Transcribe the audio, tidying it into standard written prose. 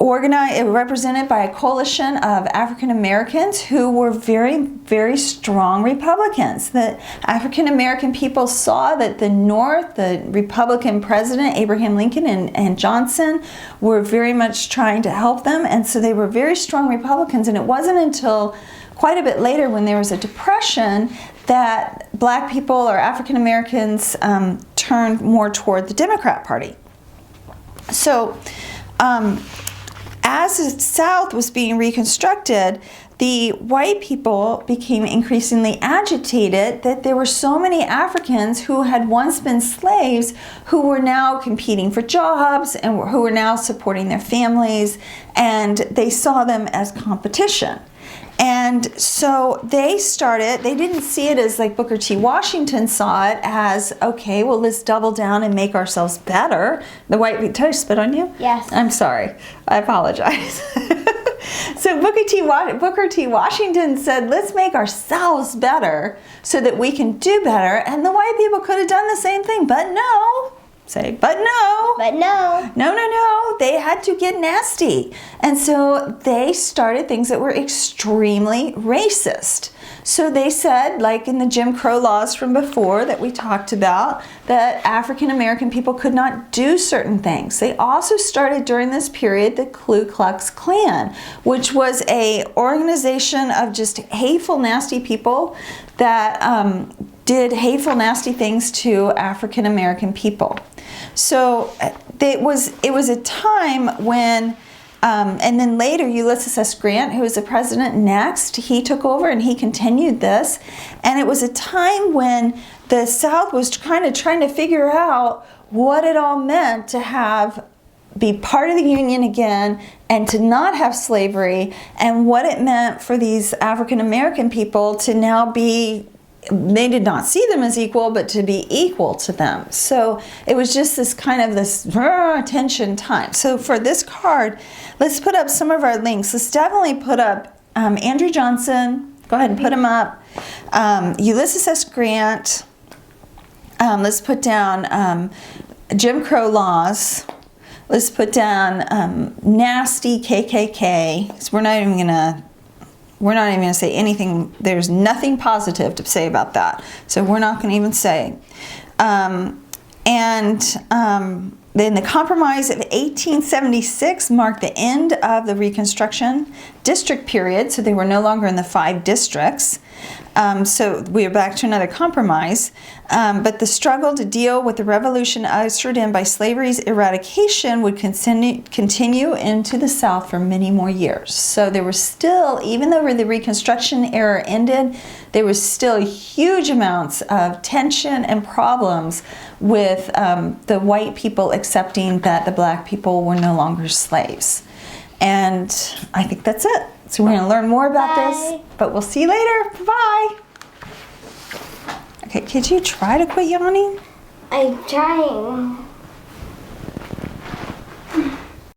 represented by a coalition of African Americans who were very, very strong Republicans. The African American people saw that the North, the Republican president, Abraham Lincoln and Johnson, were very much trying to help them, and so they were very strong Republicans. And it wasn't until quite a bit later, when there was a depression, that black people or African Americans turned more toward the Democrat Party. So, as the South was being reconstructed, the white people became increasingly agitated that there were so many Africans who had once been slaves who were now competing for jobs and who were now supporting their families, and they saw them as competition. And so they didn't see it as like Booker T. Washington saw it as, okay, well, let's double down and make ourselves better. Did I spit on you? Yes. I'm sorry. I apologize. So Booker T. Washington said, let's make ourselves better so that we can do better. And the white people could have done the same thing, but no. But no. But no. No. They had to get nasty. And so they started things that were extremely racist. So they said, like in the Jim Crow laws from before that we talked about, that African American people could not do certain things. They also started during this period the Ku Klux Klan, which was a organization of just hateful, nasty people that did hateful, nasty things to African American people. So it was a time when, and then later Ulysses S. Grant, who was the president next, he took over and he continued this. And it was a time when the South was kind of trying to figure out what it all meant to be part of the Union again and to not have slavery, and what it meant for these African American people to now be, they did not see them as equal, but to be equal to them. So it was just this kind of this tension time. So for this card, let's put up some of our links. Let's definitely put up Andrew Johnson. Go ahead and put him up. Ulysses S. Grant. Let's put down Jim Crow laws. Let's put down nasty KKK. So we're not even going to say anything. There's nothing positive to say about that. So we're not going to even say. Then the Compromise of 1876 marked the end of the Reconstruction district period. So they were no longer in the 5 districts. So we are back to another compromise. But the struggle to deal with the revolution ushered in by slavery's eradication would continue into the South for many more years. So there was still, even though the Reconstruction era ended, there was still huge amounts of tension and problems with the white people accepting that the black people were no longer slaves. And I think that's it. So we're going to learn more about this, but we'll see you later. Bye. Okay, could you try to quit yawning? I'm trying.